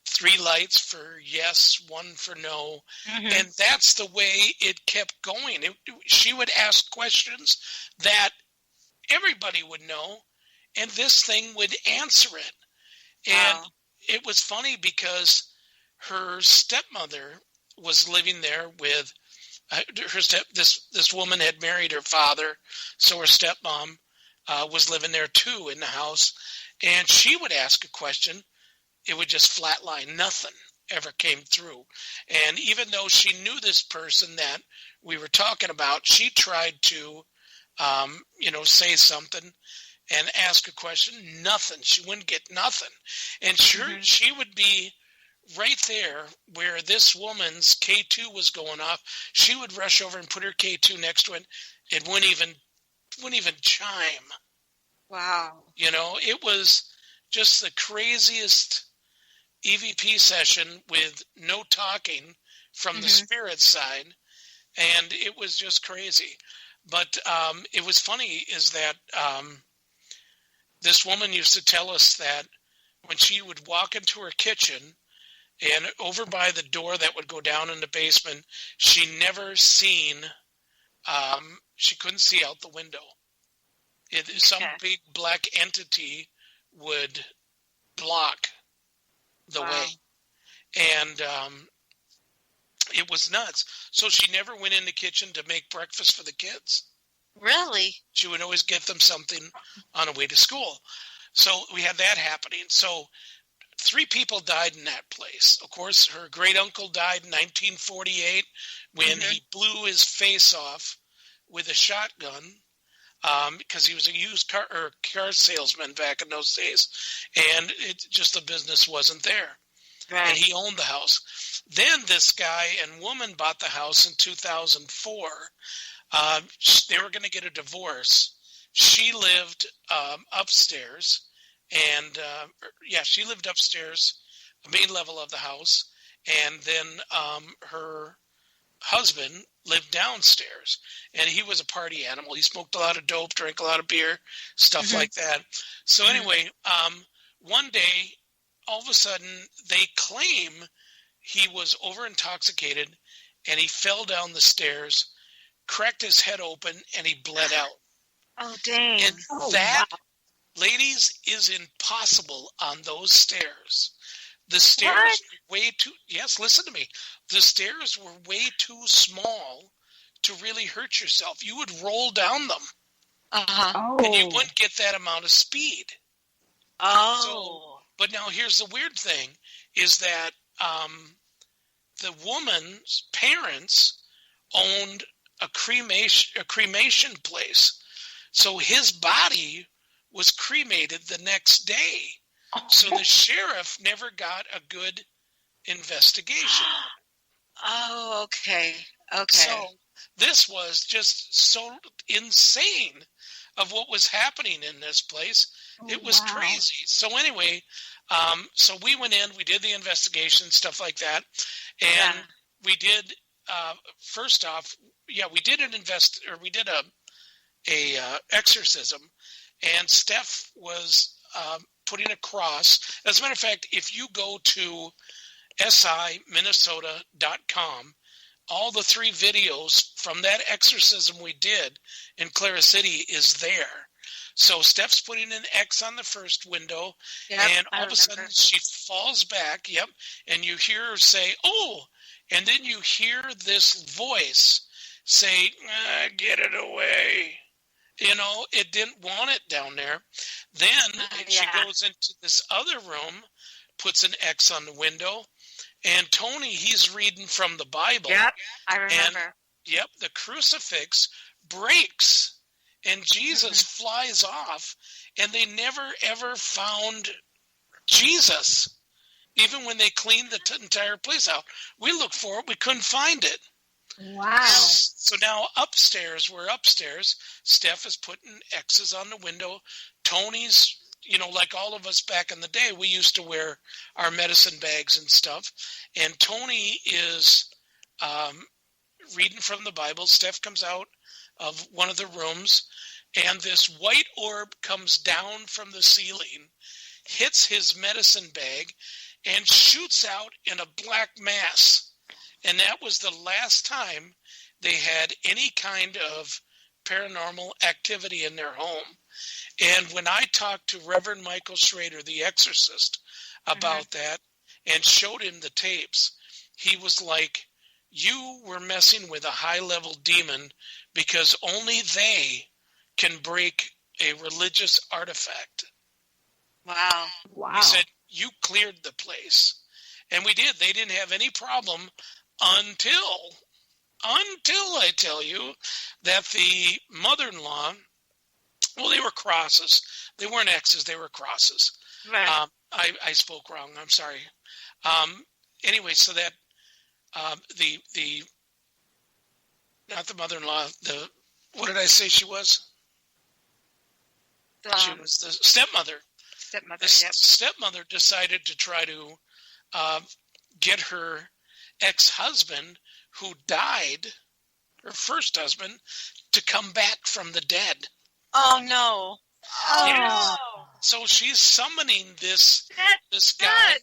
[SPEAKER 4] 3 lights for yes, 1 for no. And that's the way it kept going. She would ask questions that everybody would know, and this thing would answer it. And it was funny because her stepmother was living there with this woman had married her father, so her stepmom was living there too in the house, and she would ask a question, it would just flatline. Nothing ever came through. And even though she knew this person that we were talking about, she tried to say something and ask a question. Nothing. She wouldn't get nothing. And sure, she would be right there where this woman's K2 was going off. She would rush over and put her K2 next to it. It wouldn't even chime.
[SPEAKER 6] Wow.
[SPEAKER 4] It was just the craziest EVP session with no talking from the spirit side. And it was just crazy. But it was funny is that this woman used to tell us that when she would walk into her kitchen and over by the door that would go down in the basement, she couldn't see out the window. Some big black entity would block the way. And it was nuts. So she never went in the kitchen to make breakfast for the kids.
[SPEAKER 6] Really?
[SPEAKER 4] She would always get them something on the way to school. So we had that happening. So 3 people died in that place. Of course, her great uncle died in 1948 when he blew his face off with a shotgun because he was a used car salesman back in those days. And the business wasn't there. Right. And he owned the house. Then this guy and woman bought the house in 2004. They were going to get a divorce. She lived upstairs, and she lived upstairs, the main level of the house, and then her husband lived downstairs, and he was a party animal. He smoked a lot of dope, drank a lot of beer, stuff like that. So anyway, one day, all of a sudden, they claim he was over intoxicated, and he fell down the stairs, cracked his head open, and he bled out.
[SPEAKER 6] Oh, dang.
[SPEAKER 4] And that, ladies, is impossible on those stairs. The stairs were way too, listen to me. The stairs were way too small to really hurt yourself. You would roll down them. And you wouldn't get that amount of speed. But now here's the weird thing, is that the woman's parents owned a cremation place. So his body was cremated the next day. So the sheriff never got a good investigation on it.
[SPEAKER 6] Oh, okay.
[SPEAKER 4] So this was just so insane of what was happening in this place. It was crazy. So anyway, so we went in, we did the investigation, stuff like that. And we did, first off, we did we did a exorcism, and Steph was putting a cross. As a matter of fact, if you go to siminnesota.com, all the 3 videos from that exorcism we did in Clara City is there. So Steph's putting an X on the first window, and all of a sudden she falls back, and you hear her say, "Oh," and then you hear this voice say, "Get it away." It didn't want it down there. Then she goes into this other room, puts an X on the window, and Tony, he's reading from the Bible.
[SPEAKER 6] Yep, I remember.
[SPEAKER 4] And, the crucifix breaks, and Jesus flies off, and they never ever found Jesus. Even when they cleaned the entire place out, we looked for it, we couldn't find it.
[SPEAKER 5] Wow.
[SPEAKER 4] So now we're upstairs. Steph is putting X's on the window. Tony's, like all of us back in the day, we used to wear our medicine bags and stuff. And Tony is reading from the Bible. Steph comes out of one of the rooms, and this white orb comes down from the ceiling, hits his medicine bag, and shoots out in a black mass. And that was the last time they had any kind of paranormal activity in their home. And when I talked to Reverend Michael Schrader, the exorcist, about that and showed him the tapes, he was like, you were messing with a high-level demon because only they can break a religious artifact.
[SPEAKER 6] Wow.
[SPEAKER 4] He said, you cleared the place. And we did. They didn't have any problem until I tell you that the mother-in-law, well, they were crosses. They weren't X's, they were crosses.
[SPEAKER 6] Right.
[SPEAKER 4] I spoke wrong. I'm sorry. Anyway, so that the not the mother-in-law, what did I say she was? She was the stepmother. The stepmother decided to try to get her ex-husband, who died, her first husband, to come back from the dead.
[SPEAKER 6] Oh no! Oh
[SPEAKER 4] yes.
[SPEAKER 6] no!
[SPEAKER 4] So she's summoning this guy,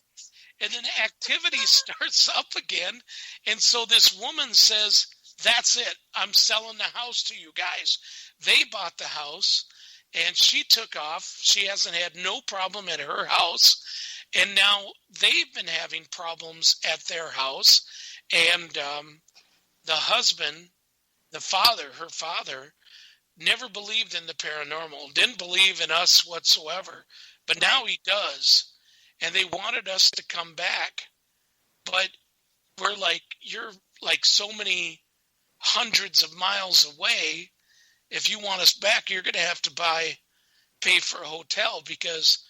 [SPEAKER 4] and then activity starts up again. And so this woman says, "That's it. I'm selling the house to you guys." They bought the house. And she took off. She hasn't had no problem at her house. And now they've been having problems at their house. And the husband, her father, never believed in the paranormal, didn't believe in us whatsoever. But now he does. And they wanted us to come back. But we're like, you're like so many hundreds of miles away. If you want us back, you're going to have to pay for a hotel because,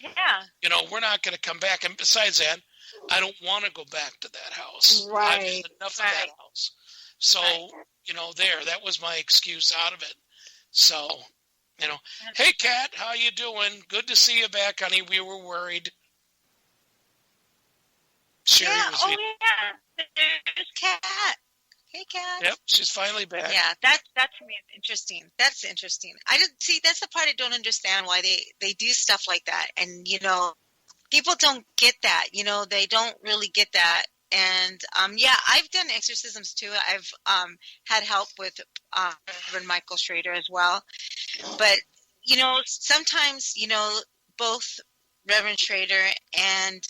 [SPEAKER 4] we're not going to come back. And besides that, I don't want to go back to that house.
[SPEAKER 5] Right.
[SPEAKER 4] I've had enough of that house. So, that was my excuse out of it. So, hey, Kat, how you doing? Good to see you back, honey. We were worried. Sherry was
[SPEAKER 6] There's Kat. Hey, Kat.
[SPEAKER 4] Yep, she's finally back.
[SPEAKER 6] Yeah, that's interesting. That's interesting. I didn't see. That's the part I don't understand why they do stuff like that. And people don't get that. They don't really get that. And I've done exorcisms too. I've had help with Reverend Michael Schrader as well. But sometimes both Reverend Schrader and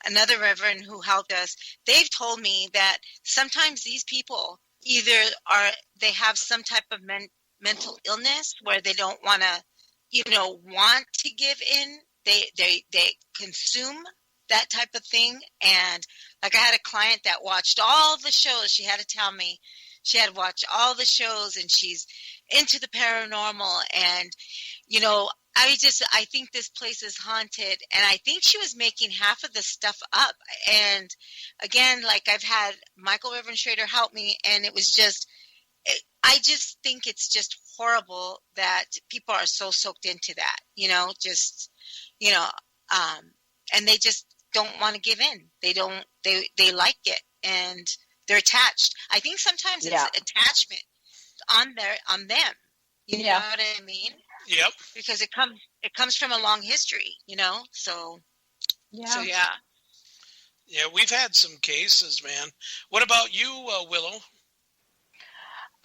[SPEAKER 6] another reverend who helped us, they've told me that sometimes these people either they have some type of mental illness where they don't want to give in. They consume that type of thing. And like I had a client that watched all the shows. She had to tell me she had watched all the shows and she's into the paranormal. And, I think this place is haunted. And I think she was making half of the stuff up. And again, like I've had Michael Reverend Schrader help me. And it was I just think it's just horrible that people are so soaked into that, and they just don't want to give in. They like it and they're attached. I think sometimes it's attachment on them. You know what I mean?
[SPEAKER 4] Yep.
[SPEAKER 6] Because it comes from a long history, so yeah.
[SPEAKER 4] Yeah, we've had some cases, man. What about you, Willow?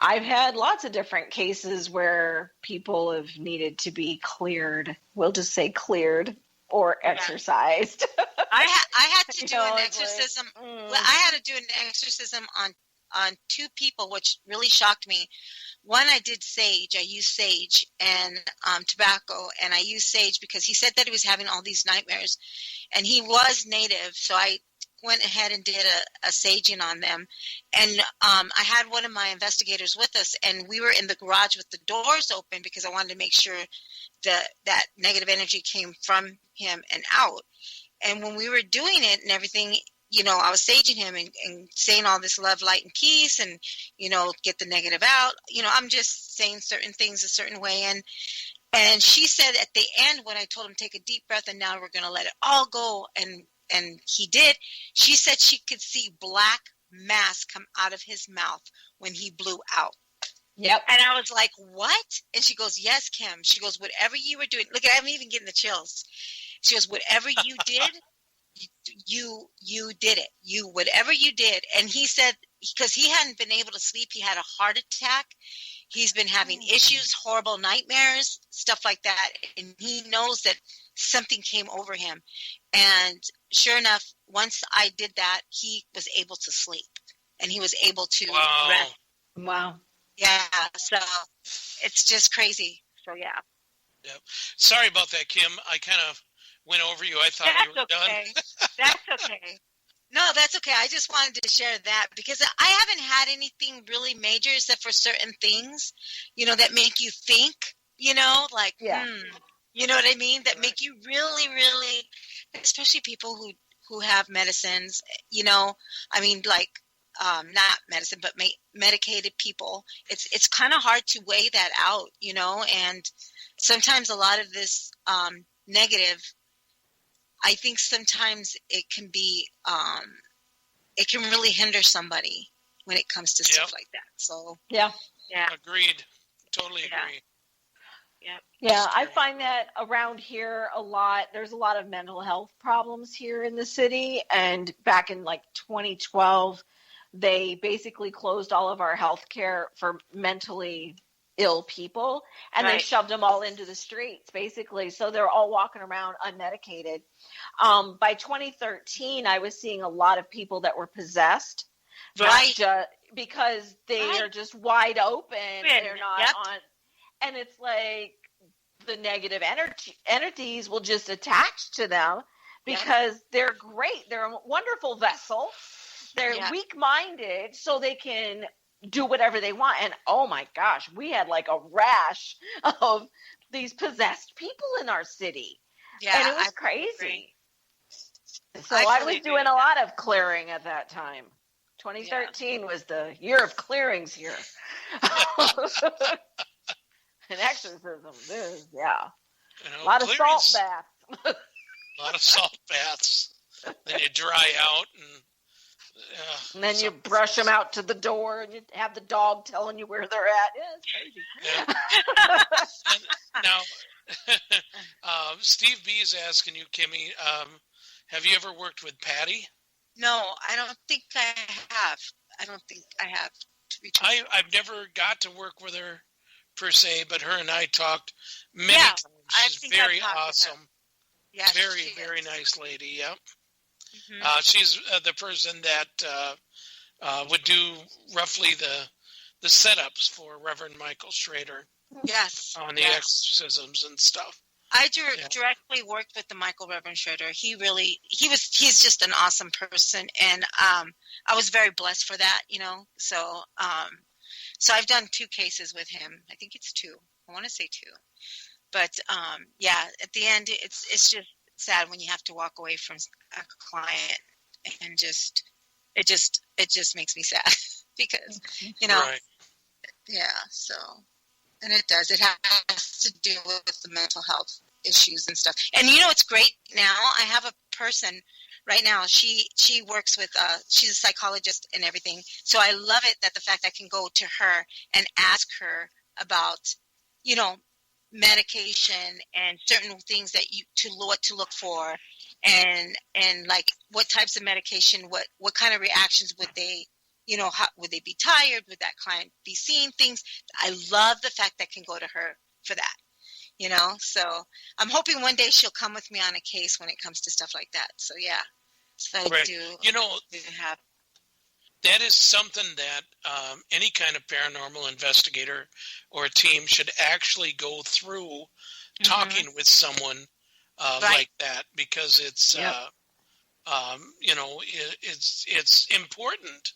[SPEAKER 5] I've had lots of different cases where people have needed to be cleared. We'll just say cleared or exorcised.
[SPEAKER 6] I had to do an exorcism. I had to do an exorcism on two people, which really shocked me. One, I did sage. I used sage and tobacco, and I used sage because he said that he was having all these nightmares, and he was native. So I went ahead and did a saging on them. And I had one of my investigators with us, and we were in the garage with the doors open because I wanted to make sure that negative energy came from him and out. And when we were doing it and everything, I was saging him and saying all this love, light, and peace, and, get the negative out. I'm just saying certain things a certain way. And she said at the end, when I told him, take a deep breath, and now we're going to let it all go, and he did, she said she could see black mass come out of his mouth when he blew out.
[SPEAKER 5] Yep.
[SPEAKER 6] And I was like, what? And she goes, yes, Kim. She goes, whatever you were doing. Look, I'm even getting the chills. She goes, whatever you did, you did it. Whatever you did. And he said, because he hadn't been able to sleep, he had a heart attack. He's been having issues, horrible nightmares, stuff like that. And he knows that something came over him. And sure enough, once I did that, he was able to sleep. And he was able to rest.
[SPEAKER 5] Wow.
[SPEAKER 6] Yeah, so it's just crazy. So, yeah.
[SPEAKER 4] Yep. Sorry about that, Kim. I kind of went over you. I thought you were done.
[SPEAKER 6] That's okay. No, that's okay. I just wanted to share that because I haven't had anything really major except for certain things, that make you think, like, you know what I mean? That make you really, really, especially people who have medicines, I mean, like, not medicine, but medicated people. It's kind of hard to weigh that out, and sometimes a lot of this negative, I think sometimes it can be, it can really hinder somebody when it comes to stuff like that. So
[SPEAKER 5] yeah.
[SPEAKER 4] Agreed. Totally agree.
[SPEAKER 5] Yeah, I find that around here a lot. There's a lot of mental health problems here in the city, and back in like 2012, they basically closed all of our health care for mentally ill people, and they shoved them all into the streets, basically. So they're all walking around unmedicated. By 2013, I was seeing a lot of people that were possessed, because they are just wide open. They're not on, and it's like the negative entities will just attach to them because they're great. They're a wonderful vessel. They're weak-minded, so they can do whatever they want. And oh my gosh, we had like a rash of these possessed people in our city. Yeah, and it was crazy. So I was doing a lot of clearing at that time. 2013 was the year of clearings here. And exorcism, a lot of salt baths.
[SPEAKER 4] A lot of salt baths. Then you dry out and
[SPEAKER 5] then you brush them out to the door, and you have the dog telling you where they're at. Yeah, it's crazy.
[SPEAKER 4] Now, Steve B is asking you, Kimmy, have you ever worked with Patty?
[SPEAKER 6] No, I don't think I have.
[SPEAKER 4] I've never got to work with her per se, but her and I talked many times. She's very awesome. Yeah, very, very nice lady. Yep. Mm-hmm. She's the person that would do roughly the setups for Reverend Michael Schrader.
[SPEAKER 6] Yes.
[SPEAKER 4] On the exorcisms and stuff.
[SPEAKER 6] I directly worked with the Michael Reverend Schrader. He's just an awesome person, and I was very blessed for that, So so I've done 2 cases with him. I think it's 2. I want to say 2. But at the end it's just sad when you have to walk away from a client, and it just makes me sad because so, and it does, it has to do with the mental health issues and stuff. And it's great now, I have a person right now, she works with she's a psychologist and everything, so I love it that the fact I can go to her and ask her about medication and certain things that what to look for, and like what types of medication, what kind of reactions would they, how would they be tired, would that client be seeing things. I love the fact that I can go to her for that, so I'm hoping one day she'll come with me on a case when it comes to stuff like that. So I do have.
[SPEAKER 4] That is something that any kind of paranormal investigator or a team should actually go through, talking with someone like that, because it's it's important.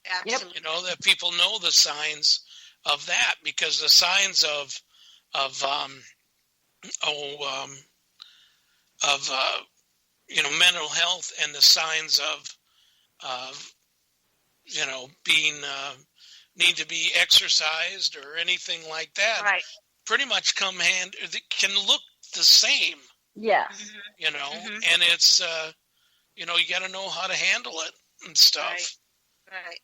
[SPEAKER 6] Absolutely.
[SPEAKER 4] That people know the signs of that, because the signs of mental health and the signs of being need to be exercised or anything like that,
[SPEAKER 6] right,
[SPEAKER 4] pretty much can look the same.
[SPEAKER 5] Yeah.
[SPEAKER 4] And it's you got to know how to handle it and stuff.
[SPEAKER 6] Right.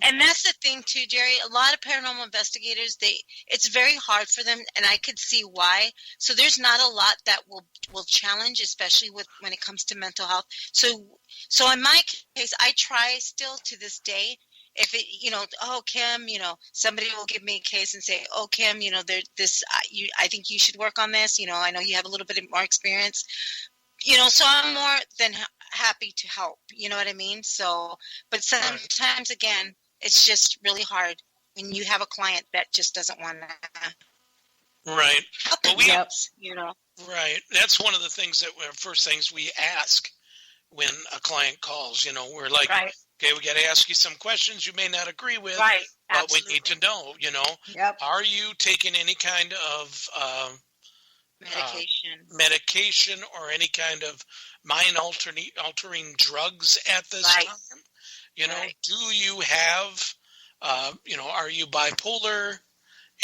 [SPEAKER 4] And
[SPEAKER 6] that's the thing too, Jerry. A lot of paranormal investigators, it's very hard for them, and I could see why. So there's not a lot that will challenge, especially when it comes to mental health. So in my case, I try still to this day. If it, Kim, somebody will give me a case and say, oh, Kim, I think you should work on this. I know you have a little bit more experience. So I'm more than happy to help. You know what I mean? So, but sometimes, again, it's just really hard when you have a client that just doesn't want to.
[SPEAKER 4] Right.
[SPEAKER 6] Well,
[SPEAKER 4] Right. That's one of the things first things we ask when a client calls. We're like, okay, we got to ask you some questions you may not agree with,
[SPEAKER 6] right?
[SPEAKER 4] But
[SPEAKER 6] Absolutely.
[SPEAKER 4] we need to know.
[SPEAKER 5] Yep.
[SPEAKER 4] Are you taking any kind of medication or any kind of mind altering drugs at this time? Do you have are you bipolar,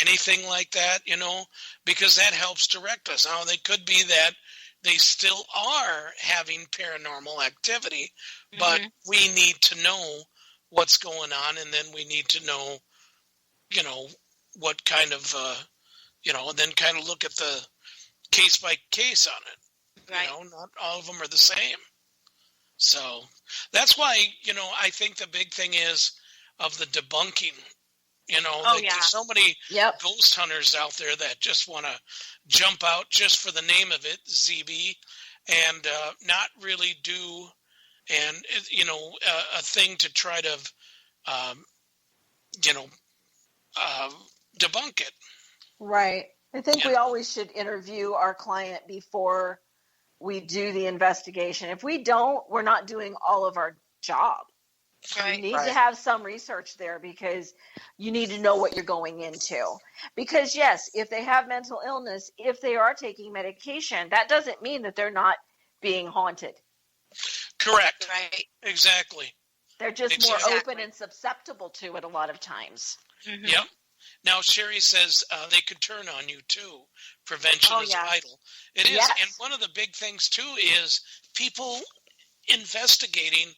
[SPEAKER 4] anything like that? Because that helps direct us. Now, they could be that they still are having paranormal activity, but we need to know what's going on, and then we need to know what kind of and then kind of look at the case by case on it.
[SPEAKER 6] Right.
[SPEAKER 4] Not all of them are the same. So that's why, I think the big thing is of the debunking. There's so many ghost hunters out there that just want to jump out just for the name of it, ZB, and not really do a thing to try to debunk it.
[SPEAKER 5] Right. I think we always should interview our client before we do the investigation. If we don't, we're not doing all of our job.
[SPEAKER 6] Right.
[SPEAKER 5] You need to have some research there, because you need to know what you're going into. Because, yes, if they have mental illness, if they are taking medication, that doesn't mean that they're not being haunted.
[SPEAKER 4] Correct.
[SPEAKER 6] Right.
[SPEAKER 4] Exactly.
[SPEAKER 5] They're just more open and susceptible to it a lot of times.
[SPEAKER 6] Mm-hmm.
[SPEAKER 4] Yep. Now, Sherry says they could turn on you, too. Prevention is vital. It is.
[SPEAKER 5] Yes.
[SPEAKER 4] And one of the big things, too, is people investigating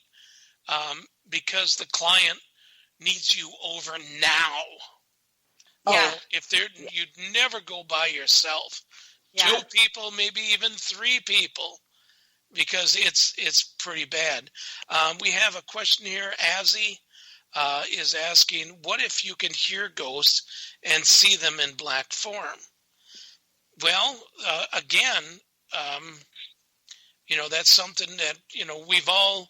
[SPEAKER 4] because the client needs you over now.
[SPEAKER 6] Yeah.
[SPEAKER 4] You'd never go by yourself.
[SPEAKER 6] Yeah.
[SPEAKER 4] 2 people, maybe even 3 people, because it's pretty bad. We have a question here. Azzy is asking, what if you can hear ghosts and see them in black form? Well, again, that's something that, we've all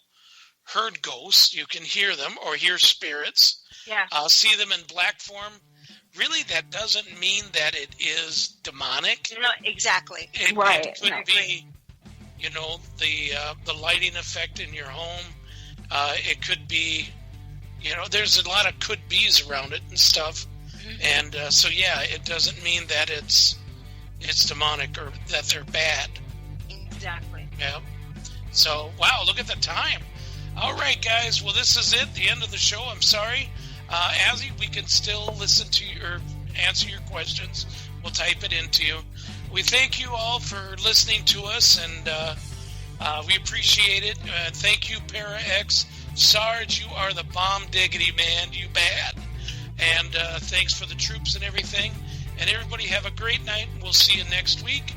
[SPEAKER 4] heard ghosts. You can hear them or hear spirits.
[SPEAKER 6] Yeah.
[SPEAKER 4] See them in black form. Really, that doesn't mean that it is demonic.
[SPEAKER 6] No, exactly.
[SPEAKER 4] It could be, the lighting effect in your home. It could be, there's a lot of could be's around it and stuff. Mm-hmm. And so, it doesn't mean that it's demonic or that they're bad.
[SPEAKER 6] Exactly.
[SPEAKER 4] Yeah. So, wow, look at the time. All right, guys. Well, this is it. The end of the show. I'm sorry. Azzy, we can still listen to or answer your questions. We'll type it into you. We thank you all for listening to us, and we appreciate it. Thank you, Para-X. Sarge, you are the bomb diggity, man. You bad. And thanks for the troops and everything. And everybody have a great night. We'll see you next week.